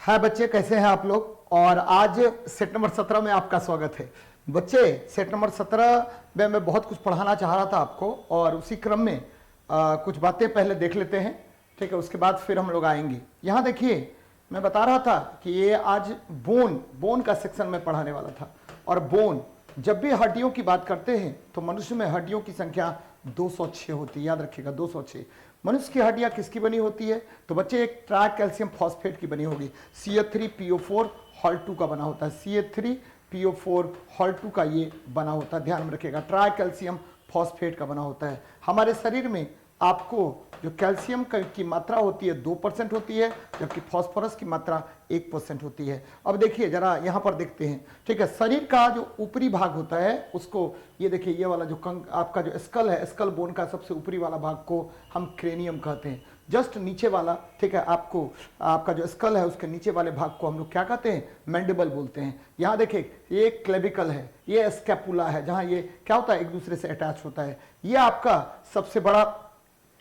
हाय बच्चे, कैसे हैं आप लोग। और आज सेट नंबर 17 में आपका स्वागत है। बच्चे, सेट नंबर 17 में मैं बहुत कुछ पढ़ाना चाह रहा था आपको, और उसी क्रम में कुछ बातें पहले देख लेते हैं, ठीक है। उसके बाद फिर हम लोग आएंगे। यहाँ देखिए, मैं बता रहा था कि ये आज बोन का सेक्शन में पढ़ाने वाला था। और बोन, जब भी हड्डियों की बात करते हैं तो मनुष्य में हड्डियों की संख्या 206 होती है। याद रखिएगा, 206। मनुष्य की हड्डियां किसकी बनी होती है? तो बच्चे, एक ट्राई कैल्शियम फॉस्फेट की बनी होगी। CH3PO4 हॉल 2 का बना होता है। CH3PO4 हॉल 2 का ये बना होता है, ध्यान में रखिएगा। ट्राई कैल्शियम फॉस्फेट का बना होता है। हमारे शरीर में आपको जो कैल्शियम की मात्रा होती है 2% होती है, जबकि फास्फोरस की मात्रा 1% होती है। अब देखिए जरा यहाँ पर देखते हैं, ठीक है। शरीर का जो ऊपरी भाग होता है उसको, ये देखिए, ये वाला जो आपका जो स्कल है, स्कल बोन का सबसे ऊपरी वाला भाग को हम क्रेनियम कहते हैं। जस्ट नीचे वाला, ठीक है, आपका जो स्कल है उसके नीचे वाले भाग को हम लोग क्या कहते हैं? मैंडिबल बोलते हैं। यहाँ देखिए, ये क्लेविकल है, ये स्कैपुला है, जहाँ ये क्या होता है, एक दूसरे से अटैच होता है। ये आपका सबसे बड़ा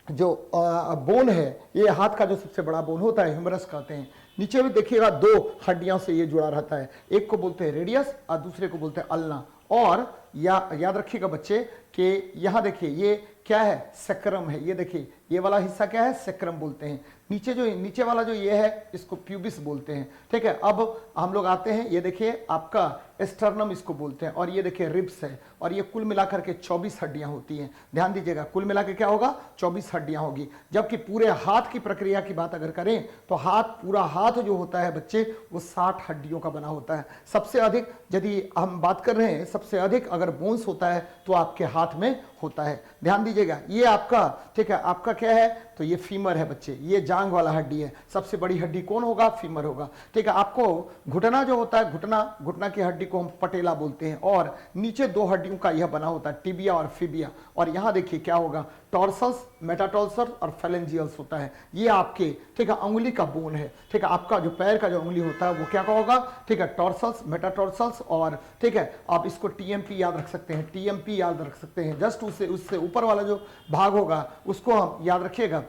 जो बोन है, ये हाथ का जो सबसे बड़ा बोन होता है, ह्यूमरस कहते हैं। नीचे भी देखिएगा, 2 हड्डियों से ये जुड़ा रहता है। एक को बोलते हैं रेडियस और दूसरे को बोलते हैं अल्ना। और याद रखिएगा बच्चे कि यहाँ देखिए, ये क्या है? सेक्रम है। ये देखिए, ये वाला हिस्सा क्या है? सेक्रम बोलते हैं। नीचे वाला जो ये है, इसको प्यूबिस बोलते हैं, ठीक है। अब हम लोग आते हैं, ये देखिए आपका स्टर्नम इसको बोलते हैं, और ये देखिए रिब्स है। और ये कुल मिलाकर के 24 हड्डियां होती हैं। ध्यान दीजिएगा, कुल मिलाकर क्या होगा? 24 हड्डियां होगी। जबकि पूरे हाथ की प्रक्रिया की बात अगर करें तो पूरा हाथ जो होता है बच्चे, वो 60 हड्डियों का बना होता है। सबसे अधिक, यदि हम बात कर रहे हैं, सबसे अधिक अगर बोन्स होता है तो आपके हाथ में होता है। ध्यान दीजिएगा, ये आपका, ठीक है, आपका क्या है? तो ये फीमर है बच्चे, ये जांग वाला हड्डी है। सबसे बड़ी हड्डी कौन होगा? फीमर होगा, ठीक है। आपको घुटना जो होता है, घुटना की हड्डी को हम पटेला बोलते हैं। और नीचे 2 हड्डियों का यह बना होता है, टिबिया और फिबिया। और यहाँ देखिए क्या होगा? टॉर्सल्स, मेटाटॉर्सल्स और फेलेंजियल्स होता है। ये आपके, ठीक है, अंगुली का बोन है, ठीक है। आपका जो पैर का जो अंगुली होता है वो क्या होगा? ठीक है, टॉर्सल्स, मेटाटॉर्सल्स और, ठीक है, आप इसको TMP याद रख सकते हैं, TMP याद रख सकते हैं। जस्ट उससे ऊपर वाला जो भाग होगा उसको हम याद रखिएगा,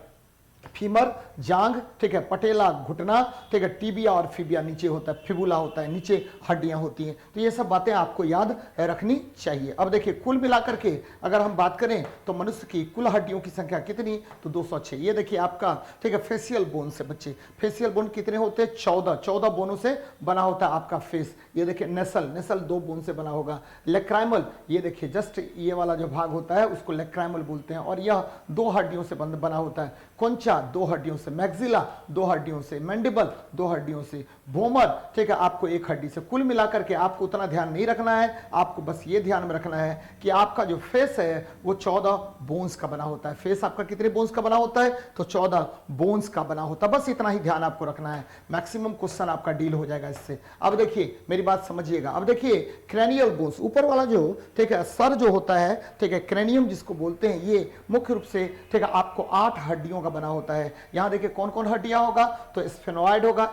फीमर, जांग, ठीक है, पटेला, घुटना, ठीक है, टीबिया और फिबिया नीचे होता है, फिबुला होता है, नीचे हड्डियां होती हैं। तो ये सब बातें आपको याद रखनी चाहिए। अब देखिए, कुल मिलाकर के अगर हम बात करें तो मनुष्य की कुल हड्डियों की संख्या कितनी? तो 206। ये देखिए आपका, ठीक है, फेशियल बोन से बच्चे, फेशियल बोन कितने होते हैं? 14 बोनों से बना होता है आपका फेस। ये देखिए, नेसल 2 बोन से बना होगा। लेक्राइमल, ये देखिए, जस्ट ये वाला जो भाग होता है उसको लेक्राइमल बोलते हैं, और यह 2 हड्डियों से बना होता है। कोंचा 2 हड्डियों से, मैक्सिला 2 हड्डियों से, मैंडिबल 2 हड्डियों से, भोमर, ठीक है, आपको 1 हड्डी से। कुल मिलाकर के आपको उतना ध्यान नहीं रखना है, आपको बस ये ध्यान में रखना है कि आपका जो फेस है वो 14 बोन्स का बना होता है। फेस आपका कितने बोन्स का बना होता है? तो 14 बोन्स का बना होता है। बस इतना ही ध्यान आपको रखना है, मैक्सिमम क्वेश्चन आपका डील हो जाएगा इससे। अब देखिए, मेरी बात समझिएगा। अब देखिए, क्रेनियल बोन्स, ऊपर वाला जो, ठीक है, सर जो होता है, ठीक है, क्रेनियम जिसको बोलते हैं, ये मुख्य रूप से, ठीक है, आपको 8 हड्डियों का बना होता है। यहां देखिए कौन कौन हड्डियां होगा? तो स्फेनोइड होगा,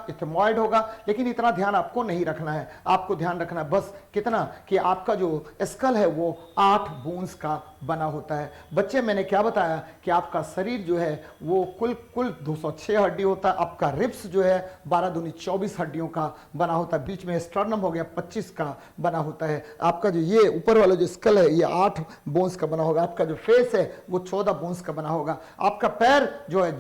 इथेमॉइड होगा। लेकिन इतना ध्यान आपको नहीं रखना है, आपको ध्यान रखना है बस कितना, कि आपका जो स्कल है वो 8 बोन्स का बना होता है। बच्चे, मैंने क्या बताया कि आपका शरीर जो है वो कुल 206 हड्डी होता है। आपका रिब्स जो है 12 दूनी 24 हड्डियों का बना होता है। बीच में स्टर्नम हो गया, 25 का बना होता है। आपका जो ये ऊपर वाला जो स्कल है ये 8 बोन्स का बना होगा। आपका जो फेस है वो 14 बोन्स का बना होगा। आपका पैर जो है,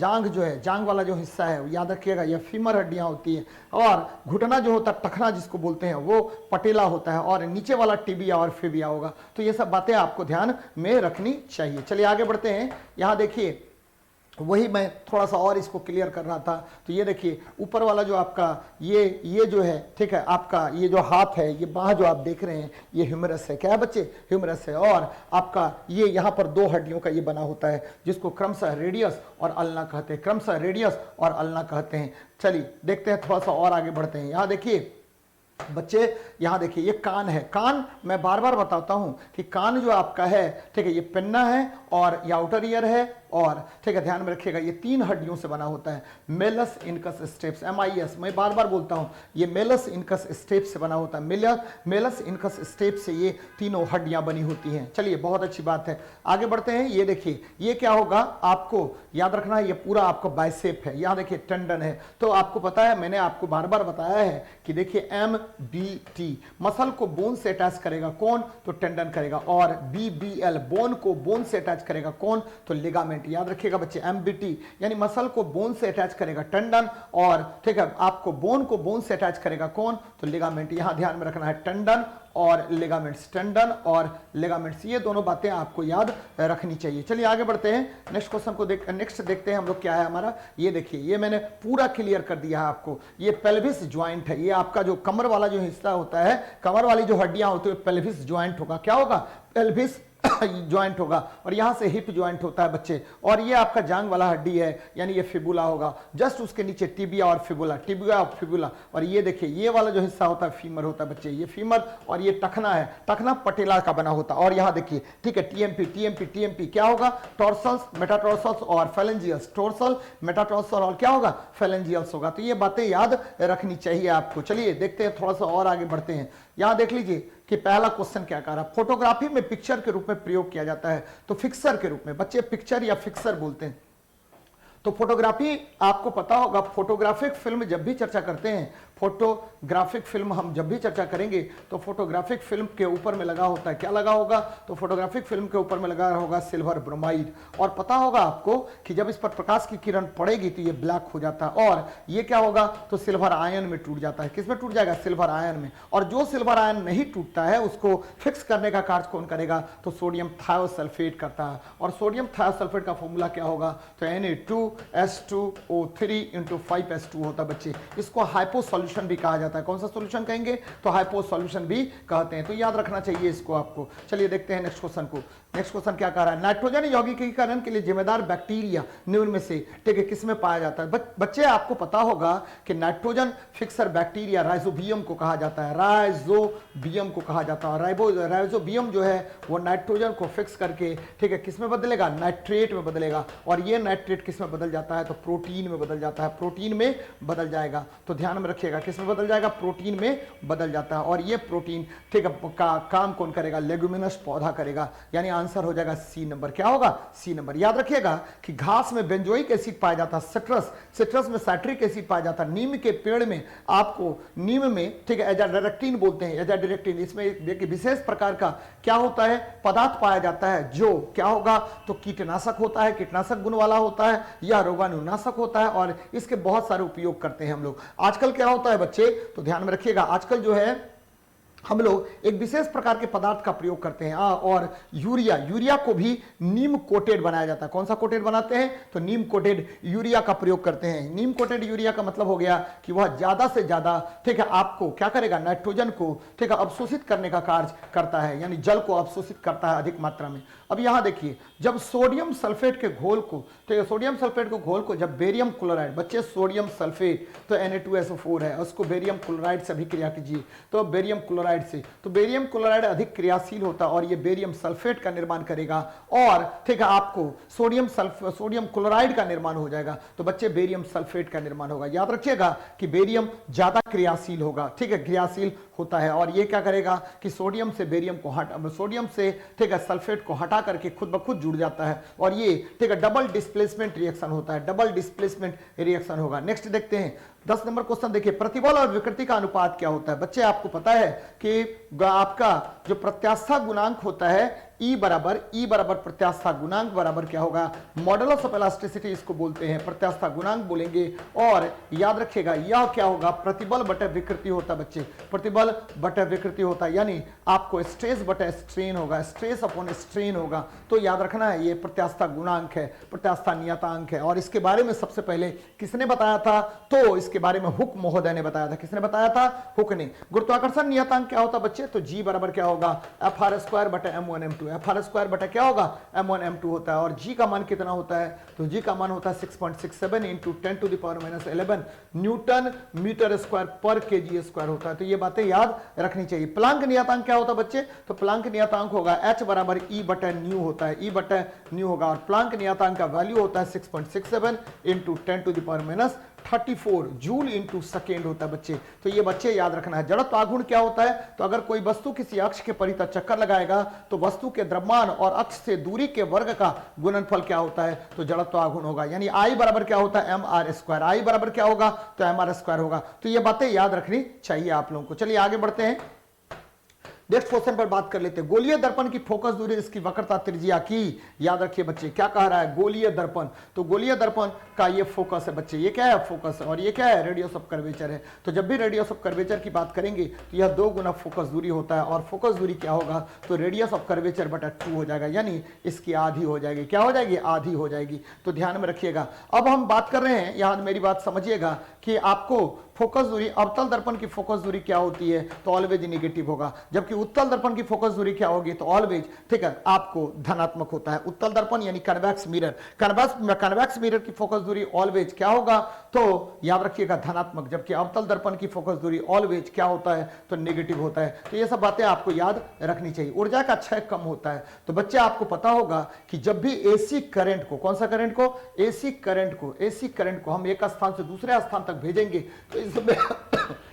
जांग वाला जो हिस्सा है, याद रखिएगा, ये फीमर हड्डियां होती है। और घुटना जो होता है, टखना जिसको बोलते हैं, वो पटेला होता है। और नीचे वाला टिबिया और फिबिया होगा। तो ये सब बातें आपको ध्यान में रखनी चाहिए। चलिए आगे बढ़ते हैं। यहां देखिए, वही मैं थोड़ा सा और इसको क्लियर कर रहा था। तो ये देखिए, ऊपर वाला जो आपका ये जो है, ठीक है, आपका ये जो हाथ है, ये बाह जो आप देख रहे हैं, ये ह्यूमरस है। क्या है बच्चे? ह्यूमरस है। और आपका ये यहाँ पर 2 हड्डियों का ये बना होता है, जिसको क्रमशः रेडियस और अल्ना कहते हैं, क्रमशः रेडियस और अल्ना कहते हैं। चलिए देखते हैं, थोड़ा सा और आगे बढ़ते हैं। यहाँ देखिए बच्चे, यहां देखिए, ये कान है। कान, मैं बार बार बताता हूं कि कान जो आपका है, ठीक है, ये पिन्ना है और ये आउटर ईयर है, और ठीक है ध्यान में रखिएगा ये 3 हड्डियों से बना होता है। मेलस इनकस स्टेप्स, MIS, मैं बार बार बोलता हूं, ये मेलस इनकस स्टेप्स से बना होता है। मेलस इनकस स्टेप्स से ये तीनों हड्डियां बनी होती हैं। चलिए बहुत अच्छी बात है, आगे बढ़ते हैं। ये देखिए ये क्या होगा, आपको याद रखना है, ये पूरा आपका बाइसेप है। यहां देखिए टेंडन है, तो आपको पता है मैंने आपको बार बार बताया है कि देखिए MBT मसल को बोन से अटैच करेगा कौन, तो टेंडन करेगा, और BBL बोन को बोन से अटैच करेगा कौन, तो लिगामेंट। याद रखिएगा बच्चे, MBT यानी मसल को बोन से अटैच करेगा टेंडन, और ठीक है आपको बोन को बोन से अटैच करेगा कौन, तो लिगामेंट। यहां ध्यान में रखना है टेंडन और लिगामेंट्स, टेंडन और लिगामेंट्स, ये दोनों बातें आपको याद रखनी चाहिए। चलिए आगे बढ़ते हैं, नेक्स्ट क्वेश्चन को नेक्स्ट देखते हैं हम लोग क्या है हमारा। ये देखिए ये मैंने पूरा क्लियर कर दिया है आपको, ये पेल्विस ज्वाइंट है, ये आपका जो कमर वाला जो हिस्सा होता है, कमर वाली जो हड्डियां होती है पेल्विस ज्वाइंट होगा। क्या होगा, पेल्विस ज्वाइंट होगा, और यहां से हिप ज्वाइंट होता है बच्चे, और ये आपका जांग वाला हड्डी है यानी ये फिबुला होगा, जस्ट उसके नीचे टिबिया और फिबुला, टिबिया और फिबुला। और ये देखिए ये वाला जो हिस्सा होता है फीमर होता है बच्चे, ये फीमर, और ये टखना है, टखना पटेला का बना होता है। और यहां देखिए ठीक है टीएमपी क्या होगा, टॉर्सल्स, मेटाटॉर्सल्स और फेलेंजियल्स, टॉर्सल, मेटाटॉर्सल और क्या होगा, फेलेंजियल्स होगा। तो ये बातें याद रखनी चाहिए आपको। चलिए देखते हैं, थोड़ा सा और आगे बढ़ते हैं। यहां देख लीजिए कि पहला क्वेश्चन क्या कह रहा है, फोटोग्राफी में पिक्चर के रूप में प्रयोग किया जाता है, तो फिक्सर के रूप में, बच्चे पिक्चर या फिक्सर बोलते हैं। तो फोटोग्राफी आपको पता होगा, फोटोग्राफिक फिल्म जब भी चर्चा करते हैं, फोटोग्राफिक फिल्म हम जब भी चर्चा करेंगे तो फोटोग्राफिक फिल्म के ऊपर में लगा होता है, क्या लगा होगा, तो फोटोग्राफिक फिल्म के ऊपर में लगा होगा सिल्वर ब्रोमाइड। और पता होगा आपको कि जब इस पर प्रकाश की किरण पड़ेगी तो ये ब्लैक हो जाता है, और ये क्या होगा, तो सिल्वर आयन में टूट जाता है। किस में टूट जाएगा, सिल्वर आयन में। और जो सिल्वर आयन नहीं टूटता है उसको फिक्स करने का कार्य कौन करेगा, तो सोडियम थायोसल्फेट करता है। और सोडियम थायोसल्फेट का फॉर्मूला क्या होगा, तो Na2S2O3 × 5S2 होता है बच्चे। इसको हाइपो सॉल्यूशन भी कहा जाता है। कौन सा सॉल्यूशन कहेंगे, तो हाइपो सॉल्यूशन भी कहते हैं। तो याद रखना चाहिए इसको आपको। चलिए देखते हैं नेक्स्ट क्वेश्चन को। नेक्स्ट क्वेश्चन क्या कह रहा है, नाइट्रोजन यौगिकीकरण के लिए जिम्मेदार बैक्टीरिया निम्न में से ठीक है किसमें पाया जाता है। बच्चे आपको पता होगा कि नाइट्रोजन फिक्सर बैक्टीरिया राइजोबियम को कहा जाता है, राइजोबियम को कहा जाता है। राइजोबियम जो है वो नाइट्रोजन को फिक्स करके ठीक है किसमें बदलेगा, नाइट्रेट में बदलेगा। और ये नाइट्रेट किसमें बदल जाता है, तो प्रोटीन में बदल जाता है, प्रोटीन में बदल जाएगा। तो ध्यान में रखिएगा किसमें बदल जाएगा, प्रोटीन में बदल जाता है। और ये प्रोटीन ठीक है का काम कौन करेगा, लेगुमिनस पौधा करेगा। यानी आंसर हो जाएगा सी नंबर। क्या होगा, सी नंबर। याद रखिएगा कि घास में बेंजोइक एसिड पाया जाता है, सिट्रस में साइट्रिक एसिड पाया जाता है, नीम के पेड़ में आपको नीम में ठीक है एजाडिरेक्टिन बोलते हैं, एजाडिरेक्टिन। इसमें एक विशेष प्रकार का क्या होता है, पदार्थ पाया जाता है जो क्या होगा, तो कीटनाशक होता है, कीटनाशक गुण वाला होता है या रोगाणुनाशक होता है। और इसके बहुत सारे उपयोग करते हैं हम लोग। आजकल क्या होता है बच्चे, तो ध्यान में रखिएगा, आजकल जो है हम लोग एक विशेष प्रकार के पदार्थ का प्रयोग करते हैं। और यूरिया को भी नीम कोटेड बनाया जाता है। कौन सा कोटेड बनाते हैं, तो नीम कोटेड यूरिया का प्रयोग करते हैं। नीम कोटेड यूरिया का मतलब हो गया कि वह ज्यादा से ज्यादा ठीक है आपको क्या करेगा, नाइट्रोजन को ठीक है अवशोषित करने का कार्य करता है, यानी जल को अवशोषित करता है अधिक मात्रा में। अब यहां देखिए, जब सोडियम सल्फेट के घोल को ठीक है, सोडियम सल्फेट के घोल को जब बेरियम क्लोराइड, बच्चे सोडियम सल्फेट तो Na2SO4 है, उसको बेरियम क्लोराइड से अभिक्रिया कीजिए तो बेरियम क्लोराइड से, तो बेरियम क्लोराइड अधिक क्रियाशील होता है और ये बेरियम सल्फेट का निर्माण करेगा। और ठीक है आपको सोडियम क्लोराइड का निर्माण हो जाएगा। तो बच्चे बेरियम सल्फेट का निर्माण होगा। याद रखिएगा कि बेरियम ज्यादा क्रियाशील होगा, ठीक है क्रियाशील होता है। और ये क्या करेगा कि सोडियम से बेरियम को सोडियम से ठीक है सल्फेट को हटा करके खुद ब खुद जुड़ जाता है। और ये ठीक है डबल डिस्प्लेसमेंट रिएक्शन होता है, डबल डिस्प्लेसमेंट रिएक्शन होगा। नेक्स्ट देखते हैं 10 नंबर क्वेश्चन। देखिए प्रतिबल और विकृति का अनुपात क्या होता है। बच्चे आपको पता है कि आपका जो प्रत्यास्था गुणांक होता है E बराबर प्रत्यास्था गुणांक बराबर क्या होगा, मॉडुलस ऑफ इलास्टिसिटी इसको बोलते हैं, प्रत्यास्था गुणांक बोलेंगे। और याद रखिएगा यह क्या होगा, प्रतिबल बटे विकृति होता है बच्चे, प्रतिबल बटे विकृति होता है, यानी आपको स्ट्रेस बटे स्ट्रेन होगा, स्ट्रेस अपॉन स्ट्रेन होगा। तो याद रखना है ये प्रत्यास्था गुणांक है, प्रत्यास्था नियतांक है। और इसके बारे में सबसे पहले किसने बताया था, तो इसके बारे में हुक महोदय ने बताया था। किसने बताया था, हुक ने। गुरुत्वाकर्षण नियतांक क्या होता बच्चे, तो G बराबर क्या होगा, FR² बटे M1 M2। F R square बटा क्या होगा m1 m2 होता है। और g का मान कितना होता है, तो g का मान होता है 6.67 इंटू 10⁻⁻11 न्यूटन मीटर स्क्वायर पर केजी स्क्वायर होता है। तो ये बातें याद रखनी चाहिए। प्लांक नियतांक क्या होता है बच्चे, तो प्लांक नियतांक होगा h बराबर E बटा न्यू होता है, E बटा न्यू होगा। और प्लांक नियतांक का वैल्यू होता है 6.67 इंटू 10⁻34 जूल इंटू सेकेंड होता है बच्चे। तो ये बच्चे याद रखना है। जड़त्व आघूर्ण क्या होता है, तो अगर कोई वस्तु किसी अक्ष के परितः चक्कर लगाएगा तो वस्तु के द्रव्यमान और अक्ष से दूरी के वर्ग का गुणनफल क्या होता है, तो जड़त्व आघूर्ण होगा। यानी I बराबर क्या होता है mr स्क्वायर, I बराबर क्या होगा, तो mr स्क्वायर होगा। तो ये बातें याद रखनी चाहिए आप लोगों को। चलिए आगे बढ़ते हैं, नेक्स्ट क्वेश्चन पर बात कर लेते हैं। गोलीय दर्पण की फोकस दूरी इसकी वक्रता त्रिज्या की, याद रखिए बच्चे क्या कह रहा है, गोलीय दर्पण। तो गोलीय दर्पण का ये फोकस है बच्चे, ये क्या है फोकस है, और ये क्या है रेडियस ऑफ कर्वेचर है। तो जब भी रेडियस ऑफ कर्वेचर की बात करेंगे तो यह 2 गुना फोकस दूरी होता है। और फोकस दूरी क्या होगा, तो रेडियस ऑफ कर्वेचर बटा 2 हो जाएगा, यानी इसकी आधी हो जाएगी। क्या हो जाएगी, आधी हो जाएगी। तो ध्यान में रखिएगा। अब हम बात कर रहे हैं, यहां मेरी बात समझिएगा कि आपको फोकस दूरी, अवतल दर्पण की फोकस दूरी क्या होती है, तो ऑलवेज नेगेटिव होगा। जबकि उत्तल दर्पण की फोकस दूरी क्या होगी, तो ऑलवेज, ठीक है, आपको धनात्मक होता है। उत्तल दर्पण यानी कन्वेक्स मिरर, कन्वेक्स मिरर की फोकस दूरी ऑलवेज क्या होगा, तो याद रखिएगा धनात्मक। जबकि अवतल दर्पण की फोकस दूरी ऑलवेज क्या होता है, तो नेगेटिव होता है। तो ये सब बातें आपको याद रखनी चाहिए। ऊर्जा का क्षय कम होता है। तो बच्चे आपको पता होगा कि जब भी एसी करंट को, कौन सा करंट को, एसी करंट को हम एक स्थान से दूसरे स्थान तक भेजेंगे तो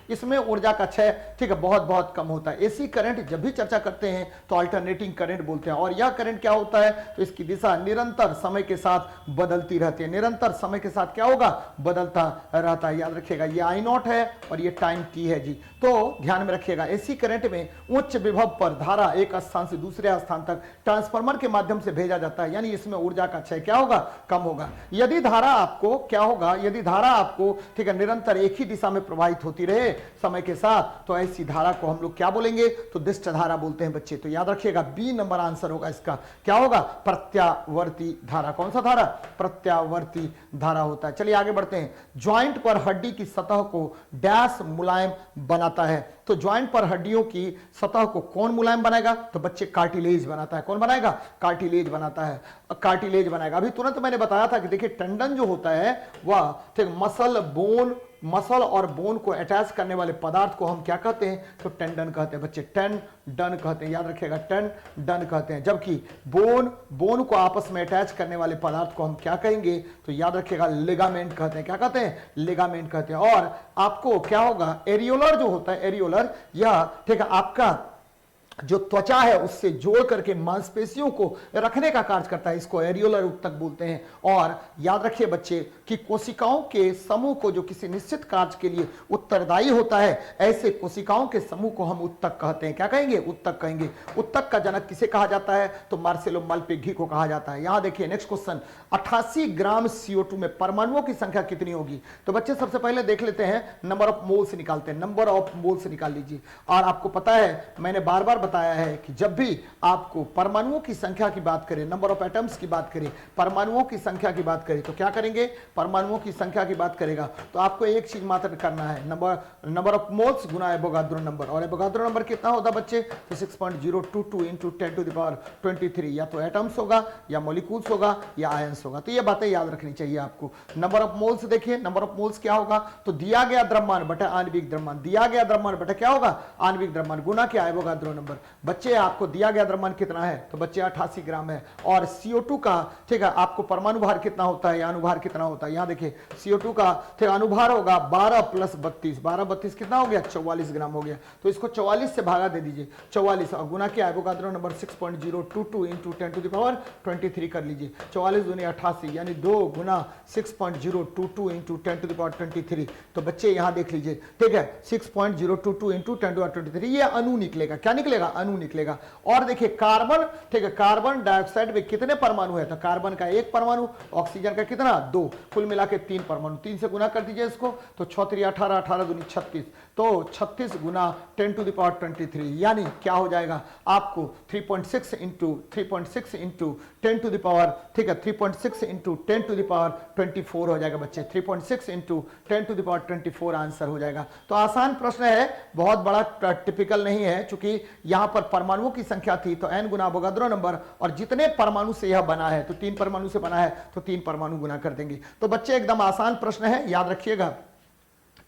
इसमें ऊर्जा का क्षय, ठीक है, बहुत बहुत कम होता है। एसी करंट जब भी चर्चा करते हैं तो अल्टरनेटिंग करंट बोलते हैं। और यह करंट क्या होता है, तो इसकी दिशा निरंतर समय के साथ बदलती रहती है। निरंतर समय के साथ क्या होगा, बदलता रहता है। याद रखिएगा ये आई नॉट है और ये टाइम टी है जी। तो ध्यान में रखिएगा, एसी करंट में उच्च विभव पर धारा एक स्थान से दूसरे स्थान तक ट्रांसफार्मर के माध्यम से भेजा जाता है, यानी इसमें ऊर्जा का क्षय क्या होगा, कम होगा। यदि धारा आपको क्या होगा, यदि धारा आपको, ठीक है, निरंतर एक ही दिशा में प्रवाहित होती रहे समय के साथ, तो ऐसी धारा को हम लोग क्या बोलेंगे, तो दिष्ट धारा बोलते हैं बच्चे। तो याद रखिएगा बी नंबर आंसर होगा इसका। क्या होगा, प्रत्यावर्ती धारा। कौन सा धारा, प्रत्यावर्ती धारा होता है। चलिए आगे बढ़ते हैं। ज्वाइंट पर हड्डी की सतह को डैश मुलायम बनाता है। तो ज्वाइंट पर हड्डियों की सतह को कौन मुलायम बनाएगा, तो बच्चे कार्टिलेज बनाता है। कौन बनाएगा, कार्टिलेज बनाता है, कार्टिलेज बनाएगा। अभी तुरंत मैंने बताया था कि देखिए टेंडन जो होता है वह, ठीक, मसल और बोन को अटैच करने वाले पदार्थ को हम क्या कहते हैं, तो टेंडन कहते हैं बच्चे, टेंडन कहते हैं। याद रखिएगा टेंडन कहते हैं। जबकि बोन को आपस में अटैच करने वाले पदार्थ को हम क्या कहेंगे, तो याद रखिएगा लिगामेंट कहते हैं। क्या कहते हैं, लिगामेंट कहते हैं। और आपको क्या होगा, एरियोलर जो होता है, एरियोलर, यह, ठीक है, आपका जो त्वचा है उससे जोड़ करके मांसपेशियों को रखने का कार्य करता है। इसको एरियोलर उत्तक बोलते हैं। और याद रखिए बच्चे कि कोशिकाओं के समूह को जो किसी निश्चित कार्य के लिए उत्तरदायी होता है, ऐसे कोशिकाओं के समूह को हम उत्तक कहते हैं। क्या कहेंगे, उत्तक कहेंगे। उत्तक का जनक किसे कहा जाता है, तो मार्सेलो मलपेघी को कहा जाता है। यहां देखिए नेक्स्ट क्वेश्चन, 88 ग्राम CO2 में परमाणुओं की संख्या कितनी होगी। तो बच्चे सबसे पहले देख लेते हैं, नंबर ऑफ मोल्स निकालते हैं। नंबर ऑफ मोल्स निकाल लीजिए। और आपको पता है मैंने बार बार बताया है कि जब भी आपको परमाणुओं की संख्या की बात करें, नंबर ऑफ एटम्स की बात करें, परमाणुओं की संख्या की बात करें, तो क्या करेंगे, परमाणुओं की संख्या की बात करेगा तो आपको एक चीज मात्र करना है, number of moles Guna Avogadro number. और एवोगाद्रो नंबर कितना होता बच्चे, तो 6.022 इंटू 10⁻23। या तो एटम्स होगा या मॉलिक्यूल्स होगा या आयंस होगा। तो ये बातें याद रखनी चाहिए आपको। नंबर ऑफ मोल्स देखिए, नंबर ऑफ मोल्स क्या होगा, तो दिया गया द्रव्यमान बटा आणविक द्रव्यमान, दिया गया द्रव्यमान बटा क्या होगा, आणविक द्रव्यमान गुना क्या, एवोगाद्रो नंबर। बच्चे आपको दिया गया द्रव्यमान कितना है, तो बच्चे 88 ग्राम है। और CO2 का, ठीक है, आपको परमाणु भार कितना होता है या अनुभार कितना होता है, यहां देखिए CO2 का, ठीक, अनुभार होगा 12 + 32, 12 32 कितना हो गया, 44 ग्राम हो गया। तो इसको 44 से भागा दे दीजिए, 44 और गुना क्या, एवोगाद्रो नंबर 6.022 इंटू 10⁻23 कर लीजिए। 44 दूनी 88, यानी 2 गुना 6.022 इंटू 10⁻23। तो बच्चे यहां देख लीजिए, ठीक है, 6.022 इंटू 10⁻23, ये अणु निकलेगा। क्या निकलेगा, अणु निकलेगा। और देखिए कार्बन, ठीक है, कार्बन डाइऑक्साइड में कितने परमाणु है, तो कार्बन का 1 परमाणु, ऑक्सीजन का कितना, 2, कुल मिला के 3 परमाणु। 3 से गुना कर दीजिए इसको, तो 6 3 18, 18 दूनी 36, तो 36 गुना 10⁻23, यानी क्या हो जाएगा आपको 3.6 इंटू 10⁻, ठीक है, 3.6 इंटू 10⁻24 हो जाएगा बच्चे। 3.6 इंटू 10⁻24 आंसर हो जाएगा। तो आसान प्रश्न है, बहुत बड़ा टिपिकल नहीं है, चूंकि यहां पर परमाणुओं की संख्या थी तो n गुना अवोगाद्रो नंबर, और जितने परमाणु से यह बना है तो 3 परमाणु से बना है तो 3 परमाणु गुना कर देंगे। तो बच्चे एकदम आसान प्रश्न है, याद रखिएगा।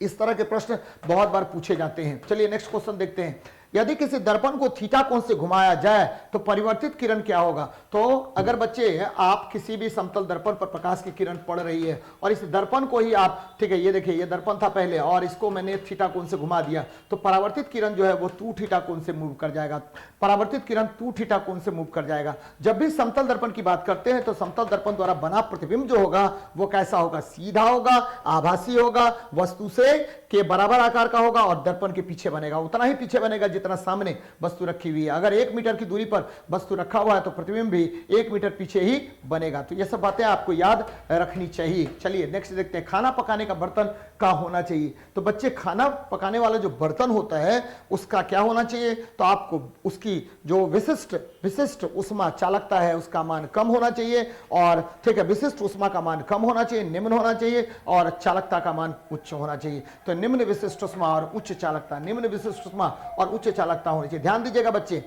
इस तरह के प्रश्न बहुत बार पूछे जाते हैं। चलिए नेक्स्ट क्वेश्चन देखते हैं। यदि किसी दर्पण को थीटा कोण से घुमाया जाए तो परिवर्तित किरण क्या होगा। तो अगर बच्चे आप किसी भी समतल दर्पण पर प्रकाश की किरण पड़ रही है और इस दर्पण को ही आप, ठीक है, ये देखिए ये दर्पण था पहले और इसको मैंने थीटा कोण से घुमा दिया तो परावर्तित किरण जो है वो 2 थीटा कोण से मूव कर जाएगा। परावर्तित किरण 2 थीटा कोण से मूव कर जाएगा। जब भी समतल दर्पण की बात करते हैं तो समतल दर्पण द्वारा बना प्रतिबिंब जो होगा वो कैसा होगा, सीधा होगा, आभासी होगा, वस्तु से के बराबर आकार का होगा और दर्पण के पीछे बनेगा, उतना ही पीछे बनेगा जितना सामने वस्तु रखी हुई है। अगर 1 मीटर की दूरी पर वस्तु रखा हुआ है तो प्रतिबिंब भी 1 मीटर पीछे ही बनेगा। तो ये सब बातें आपको याद रखनी चाहिए। चलिए नेक्स्ट देखते हैं, खाना पकाने का बर्तन का होना चाहिए। तो बच्चे खाना पकाने वाला जो बर्तन होता है उसका क्या होना चाहिए, तो आपको उसकी जो विशिष्ट उष्मा चालकता है उसका मान कम होना चाहिए, और ठीक है विशिष्ट उष्मा का मान कम होना चाहिए, निम्न होना चाहिए, और चालकता का मान उच्च होना चाहिए। तो निम्न विशिष्ट उष्मा और उच्च चालकता, निम्न विशिष्ट उष्मा और उच्च चालकता होनी चाहिए। ध्यान दीजिएगा बच्चे,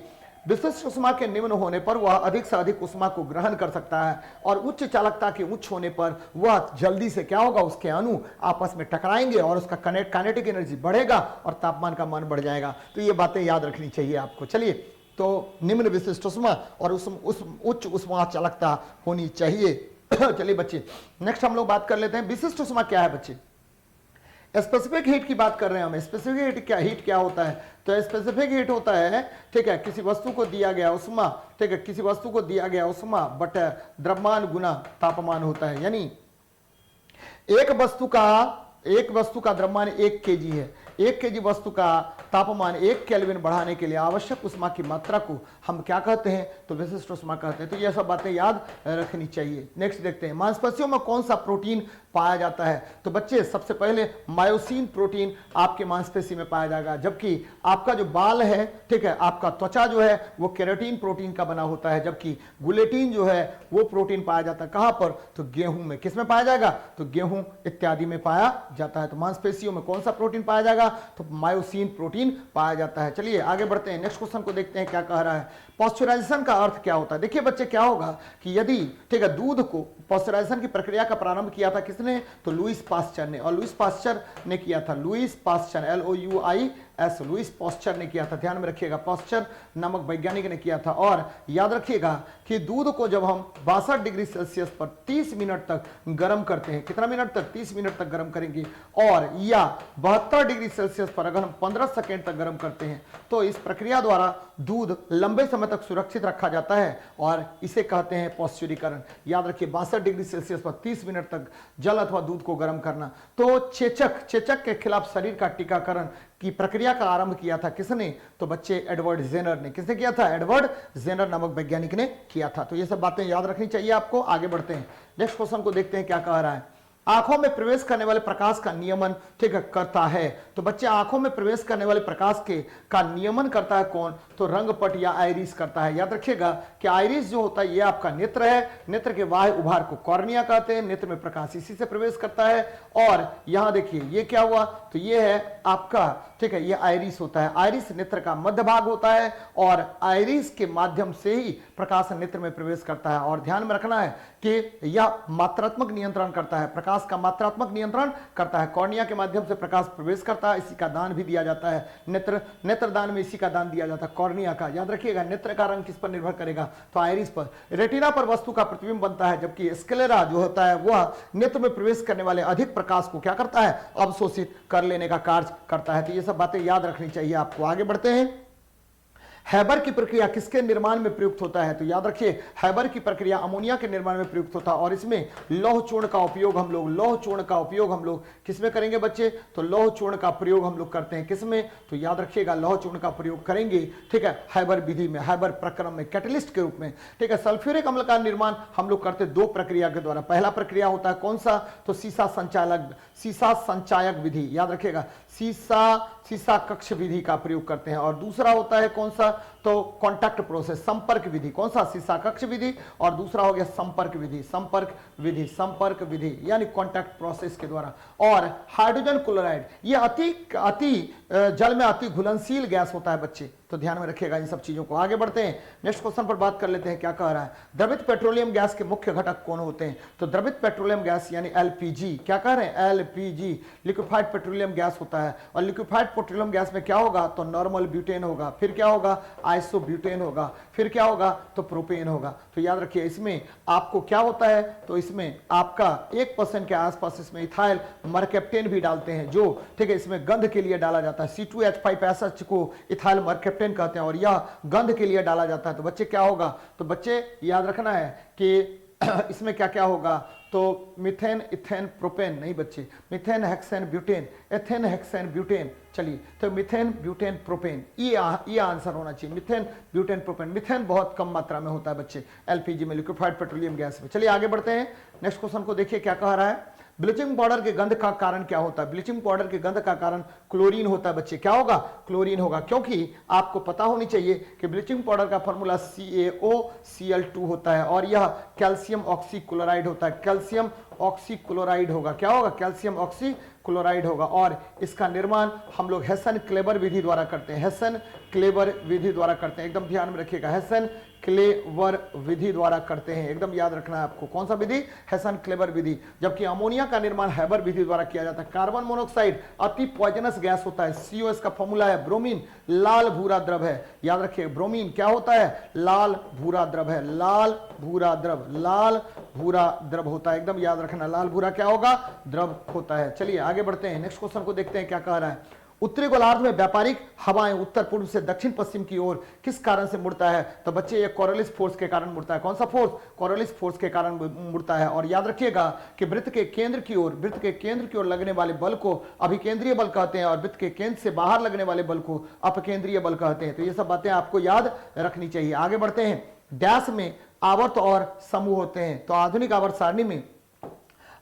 विशिष्ट उष्मा के निम्न होने पर वह अधिक से अधिक उष्मा को ग्रहण कर सकता है और उच्च चालकता के उच्च होने पर वह जल्दी से क्या होगा, उसके अणु आपस में टकराएंगे और उसका काइनेटिक एनर्जी बढ़ेगा और तापमान का मान बढ़ जाएगा। तो ये बातें याद रखनी चाहिए आपको। चलिए, तो निम्न विशिष्ट उष्मा और उच्च उष्मा चालकता होनी चाहिए। चलिए बच्चे नेक्स्ट हम लोग बात कर लेते हैं, विशिष्ट उष्मा क्या है बच्चे। स्पेसिफिक हीट की बात कर रहे हैं हम। स्पेसिफिक हीट क्या होता है, तो स्पेसिफिक हीट होता है, ठीक है, किसी वस्तु को दिया गया उष्मा, ठीक है, किसी वस्तु को दिया गया उष्मा बट द्रव्यमान गुना तापमान होता है। यानी एक वस्तु का द्रव्यमान 1 केजी है, 1 केजी वस्तु का तापमान 1 केल्विन बढ़ाने के लिए आवश्यक उष्मा की मात्रा को हम क्या कहते हैं, तो विशिष्ट उष्मा कहते हैं। तो ये सब बातें याद रखनी चाहिए। नेक्स्ट देखते हैं, मांसपेशियों में कौन सा प्रोटीन पाया जाता है। तो बच्चे सबसे पहले मायोसिन प्रोटीन आपके मांसपेशी में पाया जाएगा, जबकि आपका जो बाल है, ठीक है, आपका त्वचा जो है वो केराटिन प्रोटीन का बना होता है, जबकि गुलेटिन जो है वो प्रोटीन पाया जाता है कहां पर, तो गेहूं में। किसमें पाया जाएगा, तो गेहूं इत्यादि में पाया जाता है। तो मांसपेशियों में कौन सा प्रोटीन पाया जाएगा, तो मायोसिन प्रोटीन पाया जाता है। चलिए आगे बढ़ते हैं, नेक्स्ट क्वेश्चन को देखते हैं क्या कह रहा है। पॉस्चराइजेशन का अर्थ क्या होता है। देखिए बच्चे क्या होगा कि यदि, ठीक है, दूध को पॉस्चराइजेशन की प्रक्रिया का प्रारंभ किया था किसने, तो लुईस पास्चर ने, और लुईस पास्चर ने किया था, Lewis pasture LOUIS, Lewis pasture ने किया था। ध्यान में रखिएगा, पास्चर नामक वैज्ञानिक ने किया था। और याद रखिएगा कि दूध को जब हम 62 डिग्री सेल्सियस पर 30 मिनट तक गर्म करते हैं, कितना मिनट तक, 30 मिनट तक गर्म करेंगे, और या 72 डिग्री सेल्सियस पर अगर हम 15 सेकेंड तक गर्म करते हैं तो इस प्रक्रिया द्वारा दूध लंबे समय तक सुरक्षित रखा जाता है और इसे कहते हैं पॉस्चरीकरण। याद रखिए 62 डिग्री सेल्सियस पर 30 मिनट तक जल अथवा दूध को गर्म करना। तो चेचक के खिलाफ शरीर का टीकाकरण की प्रक्रिया का आरंभ किया था किसने, तो बच्चे एडवर्ड जेनर ने। किसने किया था, एडवर्ड जेनर नामक वैज्ञानिक ने किया था। तो ये सब बातें याद रखनी चाहिए आपको। आगे बढ़ते हैं, नेक्स्ट क्वेश्चन को देखते हैं क्या कह रहा है। आंखों में प्रवेश करने वाले प्रकाश का नियमन, ठीक है, करता है। तो बच्चे आंखों में प्रवेश करने वाले प्रकाश का नियमन करता है कौन, तो रंगपट या आइरिस करता है। याद रखिएगा कि आइरिस जो होता है ये आपका नेत्र है, नेत्र के बाह्य उभार को कॉर्निया कहते हैं, नेत्र में प्रकाश इसी से प्रवेश करता है। और यहां देखिए ये क्या हुआ, तो ये है आपका, ठीक है, ये आइरिस होता है। आइरिस नेत्र का मध्य भाग होता है और आइरिस के माध्यम से ही प्रकाश नेत्र में प्रवेश करता है। और ध्यान में रखना है कि यह मात्रात्मक नियंत्रण करता है, प्रकाश का मात्रात्मक नियंत्रण करता है। कॉर्निया के माध्यम से प्रकाश प्रवेश करता है, इसी का दान भी दिया जाता है। नेत्र दान में इसी का दान दिया जाता है, कॉर्निया का। याद रखिएगा नेत्र का रंग किस पर निर्भर करेगा, तो आइरिस पर। रेटिना पर वस्तु का प्रतिबिंब बनता है, जबकि स्क्लेरा जो होता है वह नेत्र में प्रवेश करने वाले अधिक प्रकाश को क्या करता है, अवशोषित कर लेने का कार्य करता है। तो ये सब बातें याद रखनी चाहिए आपको। आगे बढ़ते हैं, हैबर की प्रक्रिया किसके निर्माण में प्रयुक्त होता है, तो याद रखिए हैबर की प्रक्रिया अमोनिया के निर्माण में प्रयुक्त होता है और इसमें लौह चूर्ण का उपयोग हम लोग किसमें करेंगे बच्चे, तो लौह चूर्ण का प्रयोग हम लोग करते हैं किसमें, तो याद रखिएगा लौह चूर्ण का प्रयोग करेंगे, ठीक है, हैबर विधि में, हैबर प्रक्रम में, कैटलिस्ट के रूप में, ठीक है। सल्फ्यूरिक अम्ल का निर्माण हम लोग करते 2 प्रक्रिया के द्वारा। पहला प्रक्रिया होता है कौन सा, तो सीसा संचायक विधि। याद रखिएगा सीसा कक्ष विधि का प्रयोग करते हैं। और दूसरा होता है कौन सा, तो कॉन्टैक्ट प्रोसेस, संपर्क विधि, कौन सा, सीसाकक्ष विधि, और दूसरा हो गया संपर्क विधि, संपर्क विधि यानी कॉन्टैक्ट प्रोसेस के द्वारा। और हाइड्रोजन क्लोराइड ये अति जल में अति घुलनशील गैस होता है बच्चे, तो ध्यान में रखिएगा इन सब चीजों को। आगे बढ़ते हैं, नेक्स्ट क्वेश्चन पर बात कर लेते हैं, क्या कह रहा है, द्रवित पेट्रोलियम गैस के मुख्य घटक कौन होते हैं। तो द्रवित पेट्रोलियम गैस यानी एलपीजी, क्या कह रहे हैं, एलपीजी लिक्विफाइड पेट्रोलियम गैस होता है। और लिक्विफाइड पेट्रोलियम गैस में क्या होगा, तो नॉर्मल ब्यूटेन होगा, फिर क्या होगा, आइसोब्यूटेन होगा, फिर क्या होगा, तो प्रोपेन होगा। तो याद रखिए इसमें आपको क्या होता है, तो इसमें आपका 1% के आसपास इसमें इथाइल मरकेप्टेन भी डालते हैं, जो ठीक है इसमें गंध के लिए डाला जाता है। C2H5SH को इथाइल मरकेप्टेन कहते हैं और यह गंध के लिए डाला जाता है। तो बच्चे क्या होगा, तो बच्चे याद रखना है कि इसमें क्या क्या होगा, तो मीथेन, इथेन, प्रोपेन नहीं बच्चे, methane, hexane, butane, ethane, hexane, butane. चलिए तो मीथेन, ब्यूटेन, प्रोपेन, ये आंसर होना चाहिए, मीथेन, ब्यूटेन, प्रोपेन। मीथेन बहुत कम मात्रा में होता है बच्चे एलपीजी में, लिक्विफाइड पेट्रोलियम गैस में। चलिए आगे बढ़ते हैं, नेक्स्ट क्वेश्चन को देखिए क्या कह रहा है, ब्लीचिंग पाउडर के गंध का कारण क्या होता है। ब्लीचिंग पाउडर के गंध का कारण क्लोरीन होता है बच्चे, क्या होगा, क्लोरीन होगा, क्योंकि आपको पता होनी चाहिए कि ब्लीचिंग पाउडर का फॉर्मूला CaOCl2 होता है और यह कैल्शियम ऑक्सीक्लोराइड होता है, कैल्शियम ऑक्सीक्लोराइड होगा, क्या होगा, कैल्शियम ऑक्सीक्लोराइड होगा। और इसका निर्माण हम लोग हेसन क्लेबर विधि द्वारा करते हैं, हेसन क्लेबर विधि द्वारा करते हैं, एकदम ध्यान में रखिएगा, हेसन क्लेवर विधि द्वारा करते हैं, एकदम याद रखना है आपको, कौन सा विधि, हेसन क्लेबर विधि। जबकि अमोनिया का निर्माण हैबर विधि द्वारा किया जाता है। कार्बन मोनोऑक्साइड अति पॉइजनस गैस होता है, CO का फॉर्मूला है, ब्रोमीन लाल भूरा द्रव है, याद रखिए ब्रोमीन क्या होता है, लाल भूरा द्रव है, लाल भूरा द्रव, लाल भूरा द्रव होता है, एकदम याद रखना, लाल भूरा क्या होगा, द्रव होता है। चलिए आगे बढ़ते हैं, नेक्स्ट क्वेश्चन को देखते हैं क्या कह रहा है, उत्तरी गोलार्ध में व्यापारिक हवाएं उत्तर पूर्व से दक्षिण पश्चिम की ओर किस कारण से मुड़ता है। तो बच्चे ये कोरियोलिस फोर्स के कारण मुड़ता है, कौन सा फोर्स, कोरियोलिस फोर्स के कारण मुड़ता है। और याद रखिएगा कि वृत्त के केंद्र की ओर लगने वाले बल को अभिकेंद्रीय बल कहते हैं और वृत्त के केंद्र से बाहर लगने वाले बल को अपकेंद्रीय बल कहते हैं। तो ये सब बातें आपको याद रखनी चाहिए। आगे बढ़ते हैं, डैश में आवर्त और समूह होते हैं। तो आधुनिक आवर्त सारणी में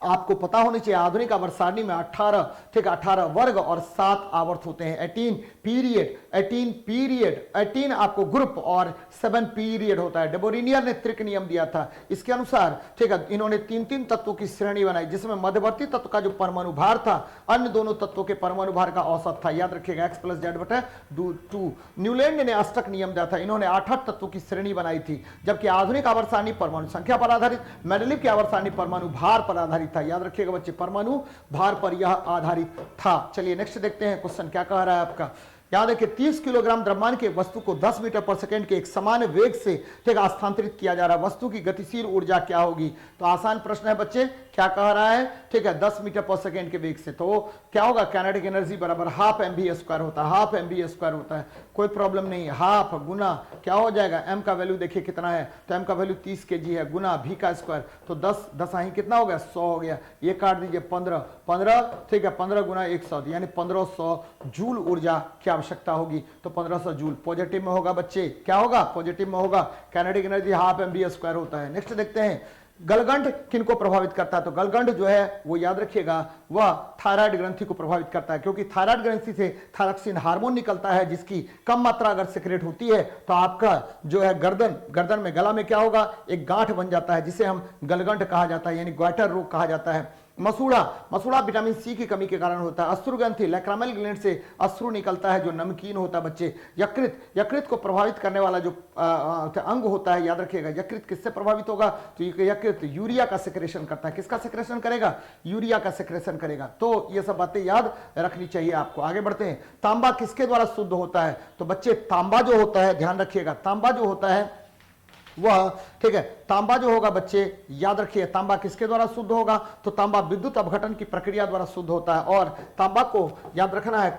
आपको पता होनी चाहिए, आधुनिक आवर्त सारणी में 18 ठीक है 18 वर्ग और 7 आवर्त होते हैं, 18 आपको ग्रुप और 7 पीरियड होता है। डेबोरिनियर ने त्रिक नियम दिया था, इसके अनुसार ठीक है इन्होंने 3-3 तत्वों की श्रेणी बनाई, जिसमें मध्यवर्ती तत्व का जो परमाणु भार था अन्य दोनों तत्वों के परमाणु भार का औसत था, याद रखिएगा x + z/2। न्यूलैंड ने अष्टक नियम दिया था, इन्होंने 8 तत्वों की श्रेणी बनाई थी। जबकि आधुनिक आवर्त सारणी परमाणु संख्या पर आधारित, मेंडलीव की आवर्त सारणी परमाणु भार पर आधारित था, याद रखिएगा बच्चे परमाणु भार पर यह आधारित था। चलिए नेक्स्ट देखते हैं क्वेश्चन क्या कह रहा है आपका, याद है कि 30 किलोग्राम द्रव्यमान के वस्तु को 10 मीटर पर सेकंड के एक समान वेग से ठीक स्थानांतरित किया जा रहा है, वस्तु की गतिशील ऊर्जा क्या होगी। तो आसान प्रश्न है बच्चे, क्या कह रहा है, ठीक है 10 मीटर पर सेकंड के वेग से, तो क्या होगा, काइनेटिक एनर्जी बराबर ½ mv² होता है, ½ mv² होता है, कोई प्रॉब्लम नहीं है। हाफ गुना क्या हो जाएगा, m का वैल्यू देखिए कितना है, तो m का वैल्यू 30 kg है, गुना v का स्क्वायर, तो 10 ही कितना हो गया, 100 हो गया, ये काट दीजिए 15 ठीक है 15 गुना 100 यानी 1500 जूल ऊर्जा की आवश्यकता होगी। तो 1500 जूल पॉजिटिव में होगा बच्चे, क्या होगा, पॉजिटिव में होगा, काइनेटिक एनर्जी ½ mv² होता है। नेक्स्ट देखते हैं, गलगंड किनको प्रभावित करता है। तो गलगंड जो है वो याद रखिएगा वह थायराइड ग्रंथि को प्रभावित करता है, क्योंकि थायराइड ग्रंथि से थायरॉक्सिन हार्मोन निकलता है, जिसकी कम मात्रा अगर सिक्रेट होती है तो आपका जो है गर्दन में, गला में क्या होगा, एक गांठ बन जाता है, जिसे हम गलगंड कहा जाता है, यानी ग्वाइटर रोग कहा जाता है। मसूड़ा विटामिन सी की कमी के कारण होता है। अश्रु ग्रंथि लैक्रामेल ग्लैंड से अश्रु निकलता है जो नमकीन होता है बच्चे। यकृत को प्रभावित करने वाला जो अंग होता है, याद रखिएगा यकृत किससे प्रभावित होगा, तो यकृत यूरिया का सेक्रेशन करता है। किसका सेक्रेशन करेगा, यूरिया का सेक्रेशन करेगा। तो ये सब बातें याद रखनी चाहिए आपको। आगे बढ़ते हैं, तांबा किसके द्वारा शुद्ध होता है। तो बच्चे तांबा जो होता है, ध्यान रखिएगा, तांबा जो होता है वह ठीक है, तांबा जो होगा बच्चे याद रखिए, तांबा किसके द्वारा शुद्ध होगा, तो तांबा विद्युत अपघटन की प्रक्रिया द्वारा शुद्ध होता है। और तांबा को याद रखना है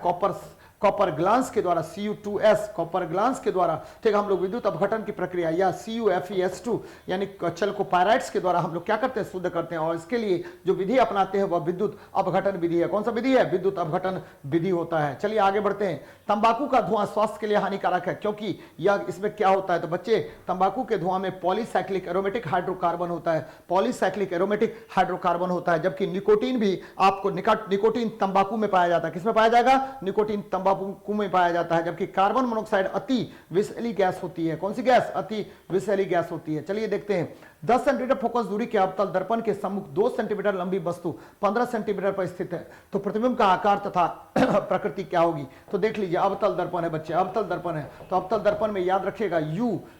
कॉपर ग्लांस के द्वारा, Cu2s कॉपर ग्लांस के द्वारा ठीक हम लोग विद्युत अपघटन की प्रक्रिया या CuFeS2 यानी चल्कोपाइराइड्स के द्वारा हम लोग क्या करते हैं, शुद्ध करते हैं। और इसके लिए जो विधि अपनाते हैं वह विद्युत अपघटन विधि है। कौन सा विधि है, विद्युत अपघटन विधि होता है। चलिए आगे बढ़ते हैं, तंबाकू का धुआं स्वास्थ्य के लिए हानिकारक है, क्योंकि यह इसमें क्या होता है, तो बच्चे तंबाकू के धुआं में पॉलीसाइक्लिक एरोमेटिक हाइड्रोकार्बन होता है, पॉलीसाइक्लिक एरोमेटिक हाइड्रोकार्बन होता है। जबकि निकोटीन भी आपको निकोटीन तंबाकू में पाया जाता है। किसमें पाया जाएगा, निकोटीन तंबाकू वायु में पाया जाता है, जबकि कार्बन मोनोऑक्साइड अति विषैली गैस होती है। कौन सी गैस? अति विषैली गैस होती है। चलिए देखते हैं, 10 सेंटीमीटर फोकस दूरी के अवतल दर्पण के सम्मुख 2 सेंटीमीटर लंबी वस्तु 15 सेंटीमीटर पर स्थित है, तो प्रतिबिंब का आकार तथा प्रकृति क्या होगी? तो देख लीजिए, अवतल दर्पण है बच्चे, अवतल दर्पण है, तो अवतल दर्पण में याद रखिएगा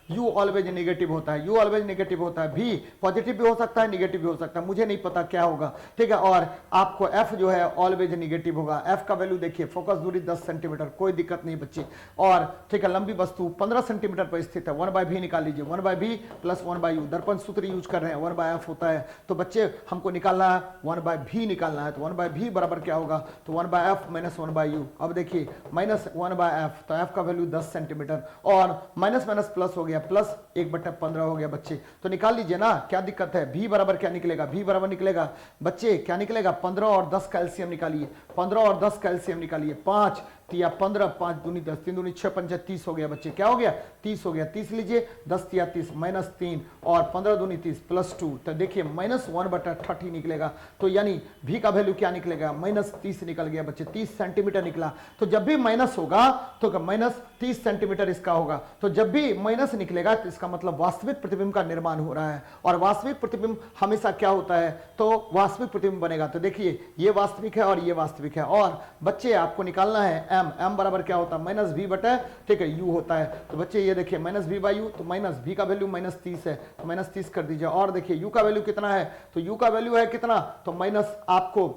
यू ऑलवेज नेगेटिव होता है, यू ऑलवेज नेगेटिव होता है, भी पॉजिटिव भी हो सकता है, नेगेटिव भी हो सकता है, मुझे नहीं पता क्या होगा, ठीक है। और आपको एफ जो है ऑलवेज नेगेटिव होगा। एफ का वैल्यू देखिए, फोकस दूरी 10 सेंटीमीटर, कोई दिक्कत नहीं बच्चे। और ठीक है, लंबी वस्तु 15 सेंटीमीटर पर स्थित है, 1/v निकाल लीजिए, 1/v प्लस 1/u, दर्पण सूत्र यूज कर रहे हैं, 1/f होता है। तो बच्चे हमको निकालना है 1/v निकालना है, तो 1/v बराबर क्या होगा? तो 1/f माइनस 1/u। अब देखिए माइनस 1/f, तो f का वैल्यू 10 सेंटीमीटर, और माइनस माइनस प्लस हो गया, प्लस 1/15 हो गया बच्चे। तो निकाल लीजिए ना, क्या दिक्कत है? v बराबर क्या निकलेगा? v बराबर निकलेगा बच्चे, क्या निकलेगा? 15 और 10 कैल्शियम निकालिए, 15 और 10 कैल्शियम निकालिए, 5 तिया 15, 5 दूनी 10, 3 दूनी 6, 5 30 हो गया बच्चे। क्या हो गया? 30 हो गया। 30 लीजिए, 10 तिया 30 माइनस 3 और 15 दूनी 30 प्लस 2, तो देखिए माइनस 1/30 निकलेगा। तो यानी v का वैल्यू क्या निकलेगा? माइनस 30 निकल गया बच्चे, 30 सेंटीमीटर निकला। तो जब भी माइनस होगा तो माइनस 30 सेंटीमीटर इसका होगा। तो जब भी माइनस निकलेगा तो इसका मतलब वास्तविक प्रतिबिंब का निर्माण हो रहा है, और वास्तविक प्रतिबिंब हमेशा क्या होता है? तो वास्तविक प्रतिबिंब बनेगा। तो देखिए ये वास्तविक है और ये वास्तविक है। और बच्चे आपको निकालना है m बराबर क्या होता है? माइनस v बटे, ठीक है, u होता है। तो बच्चे ये देखिए माइनस v बाई यू, तो माइनस v का वैल्यू माइनस 30 है, तो माइनस 30 कर दीजिए। और देखिए u का वैल्यू कितना है? तो u का वैल्यू है कितना? तो माइनस आपको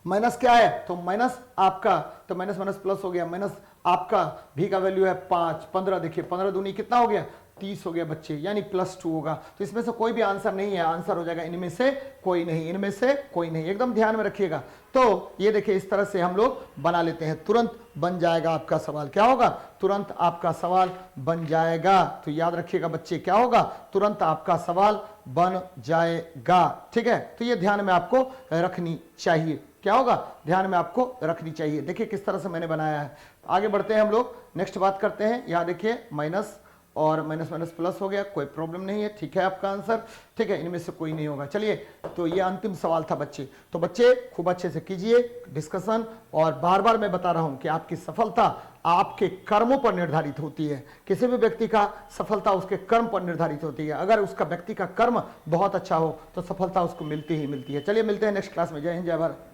माइनस क्या है? तो माइनस आपका, तो माइनस माइनस प्लस हो गया, माइनस आपका v का वैल्यू है 5, 15, देखिए 15 दूनी कितना हो गया? 30 हो गया बच्चे, यानी प्लस 2 होगा। तो इसमें से कोई भी आंसर नहीं है, आंसर हो जाएगा इनमें से कोई नहीं, इनमें से कोई नहीं, एकदम ध्यान में रखिएगा। तो ये देखिए इस तरह से हम लोग बना लेते हैं, तुरंत बन जाएगा आपका सवाल। क्या होगा? तुरंत आपका सवाल बन जाएगा। तो याद रखिएगा बच्चे, क्या होगा? तुरंत आपका सवाल बन जाएगा, ठीक है। तो ये ध्यान में आपको रखनी चाहिए। क्या होगा? ध्यान में आपको रखनी चाहिए। देखिए किस तरह से मैंने बनाया है। आगे बढ़ते हैं हम लोग, नेक्स्ट बात करते हैं। यहाँ देखिए माइनस और माइनस माइनस प्लस हो गया, कोई प्रॉब्लम नहीं है, ठीक है आपका आंसर, ठीक है, इनमें से कोई नहीं होगा। चलिए, तो ये अंतिम सवाल था बच्चे। तो बच्चे खूब अच्छे से कीजिए डिस्कशन, और बार बार मैं बता रहा हूं कि आपकी सफलता आपके कर्मों पर निर्धारित होती है। किसी भी व्यक्ति का सफलता उसके कर्म पर निर्धारित होती है। अगर उसका व्यक्ति का कर्म बहुत अच्छा हो तो सफलता उसको मिलती ही मिलती है। चलिए मिलते हैं नेक्स्ट क्लास में। जय हिंद, जय भारत।